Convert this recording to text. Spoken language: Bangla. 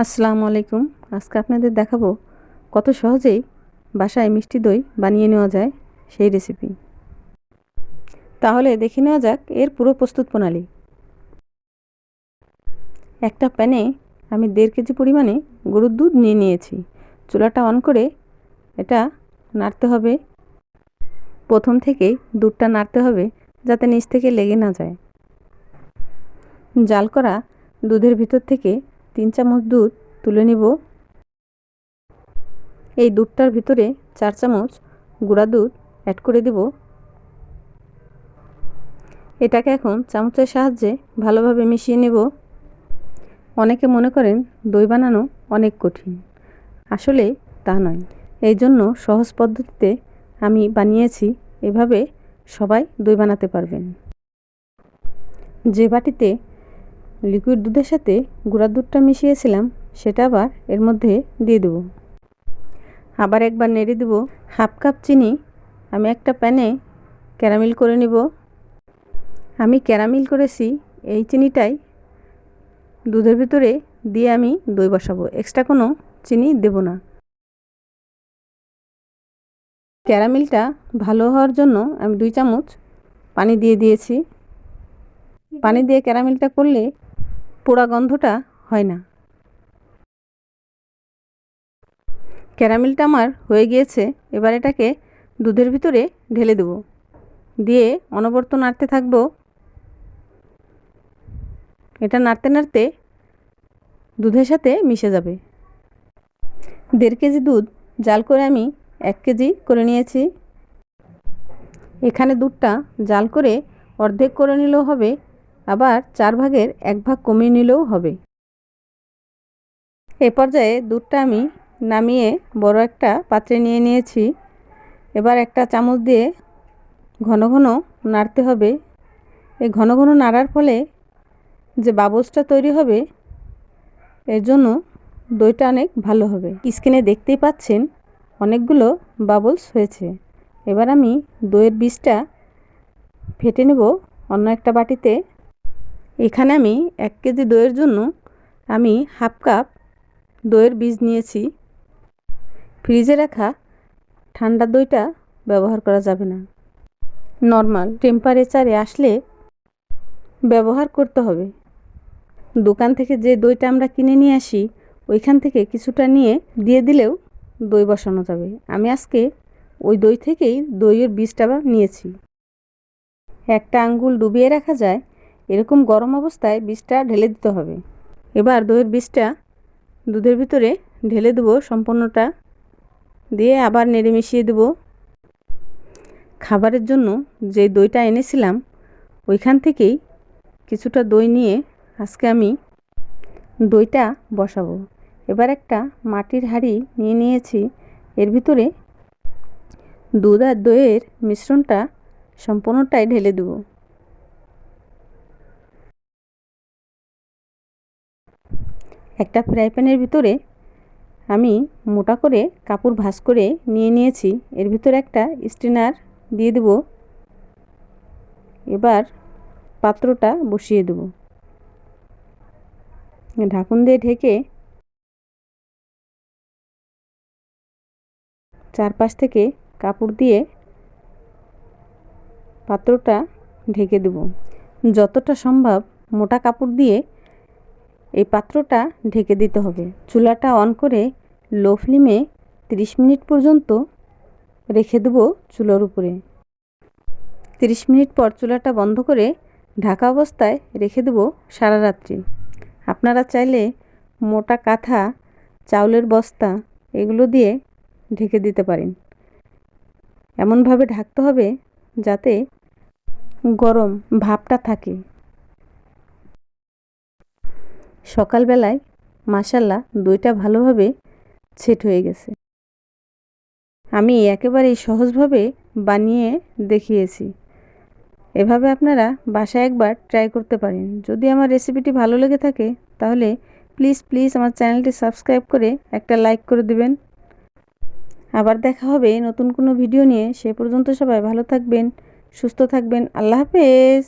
আসসালামু আলাইকুম। আজকে আপনাদের দেখাবো কত সহজেই বাসায় মিষ্টি দই বানিয়ে নেওয়া যায় সেই রেসিপি। তাহলে দেখে নেওয়া যাক এর পুরো প্রস্তুত প্রণালী। একটা প্যানে আমি 1.5 কেজি পরিমাণে গরুর দুধ নিয়ে নিয়েছি। চুলাটা অন করে এটা নাড়তে হবে। প্রথম থেকেই দুধটা নাড়তে হবে যাতে নিচ থেকে লেগে না যায়। জাল করা দুধের ভিতর থেকে 3 চামচ দুধ তুলে নিব। এই দুধটার ভিতরে 4 চামচ গুঁড়া দুধ অ্যাড করে দেব। এটাকে এখন চামচের সাহায্যে ভালোভাবে মিশিয়ে নেব। অনেকে মনে করেন দই বানানো অনেক কঠিন, আসলে তা নয়। এই জন্য সহজ পদ্ধতিতে আমি বানিয়েছি, এভাবে সবাই দই বানাতে পারবেন। যে বাটিতে লিকুইড দুধের সাথে গুঁড়া দুধটা মিশিয়েছিলাম সেটা আবার এর মধ্যে দিয়ে দেব। আবার একবার নেড়ে দেব। হাফ কাপ চিনি আমি একটা প্যানে ক্যারামেল করে নেব। আমি ক্যারামেল করেছি এই চিনিটাই দুধের ভিতরে দিয়ে আমি দই বসাবো, এক্সট্রা কোনো চিনি দেব না। ক্যারামেলটা ভালো হওয়ার জন্য আমি 2 চামচ পানি দিয়ে দিয়েছি। পানি দিয়ে ক্যারামেলটা করলে পোড়া গন্ধটা হয় না। ক্যারামেলটা আমার হয়ে গিয়েছে। এবার এটাকে দুধের ভিতরে ঢেলে দেব, দিয়ে অনবরত নাড়তে থাকবো। এটা নাড়তে নাড়তে দুধের সাথে মিশে যাবে। 1.5 কেজি দুধ জাল করে আমি 1 কেজি করে নিয়েছি। এখানে দুধটা জাল করে অর্ধেক করে নিলেও হবে, আবার 4 ভাগের 1 ভাগ কমিয়ে নিলেও হবে। এ পর্যায়ে দুধটা আমি নামিয়ে বড় একটা পাত্রে নিয়ে নিয়েছি। এবার একটা চামচ দিয়ে ঘন ঘন নাড়তে হবে। এই ঘন ঘন নাড়ার ফলে যে বাবলসটা তৈরি হবে এর জন্য দইটা অনেক ভালো হবে। স্ক্রিনে দেখতেই পাচ্ছেন অনেকগুলো বাবলস হয়েছে। এবার আমি দইয়ের বীজটা ফেটে নেব অন্য একটা বাটিতে। এখানে আমি 1 কেজি দইয়ের জন্য আমি হাফ কাপ দইয়ের বীজ নিয়েছি। ফ্রিজে রাখা ঠান্ডা দইটা ব্যবহার করা যাবে না, নর্মাল টেম্পারেচারে আসলে ব্যবহার করতে হবে। দোকান থেকে যে দইটা আমরা কিনে নিয়ে আসি ওইখান থেকে কিছুটা নিয়ে দিয়ে দিলেও দই বসানো যাবে। আমি আজকে ওই দই থেকেই দইয়ের বীজটা নিয়েছি। একটা আঙ্গুল ডুবিয়ে রাখা যায় এরকম গরম অবস্থায় বীজটা ঢেলে দিতে হবে। এবার দইয়ের বীজটা দুধের ভিতরে ঢেলে দেবো সম্পূর্ণটা, দিয়ে আবার নেড়ে মিশিয়ে দেব। খাবারের জন্য যে দইটা এনেছিলাম ওইখান থেকেই কিছুটা দই নিয়ে আজকে আমি দইটা বসাবো। এবার একটা মাটির হাঁড়ি নিয়ে নিয়েছি। এর ভিতরে দুধ আর দইয়ের মিশ্রণটা সম্পূর্ণটাই ঢেলে দেব। একটা ফ্রাই প্যানের ভিতরে আমি মোটা করে কাপড় ভাঁজ করে নিয়ে নিয়েছি। এর ভিতরে একটা স্ট্রেনার দিয়ে দেব। এবার পাত্রটা বসিয়ে দেব। ঢাকন দিয়ে ঢেকে চারপাশ থেকে কাপড় দিয়ে পাত্রটা ঢেকে দেব। যতটা সম্ভব মোটা কাপড় দিয়ে এই পাত্রটা ঢেকে দিতে হবে। চুলাটা অন করে লো ফ্লেমে 30 মিনিট পর্যন্ত রেখে দেব চুলার উপরে। 30 মিনিট পর চুলাটা বন্ধ করে ঢাকা অবস্থায় রেখে দেব সারা রাত্রি। আপনারা চাইলে মোটা কাঁথা, চাউলের বস্তা এগুলো দিয়ে ঢেকে দিতে পারেন। এমনভাবে ঢাকতে হবে যাতে গরম ভাবটা থাকে। সকালবেলায় মাশাআল্লাহ দইটা ভালোভাবে সেট হয়ে গেছে। আমি একেবারেই সহজভাবে বানিয়ে দেখিয়েছি। এভাবে আপনারা বাসায় একবার ট্রাই করতে পারেন। যদি আমার রেসিপিটি ভালো লেগে থাকে তাহলে প্লিজ আমার চ্যানেলটি সাবস্ক্রাইব করে একটা লাইক করে দিবেন। আবার দেখা হবে নতুন কোনো ভিডিও নিয়ে। সে পর্যন্ত সবাই ভালো থাকবেন, সুস্থ থাকবেন। আল্লাহ হাফেজ।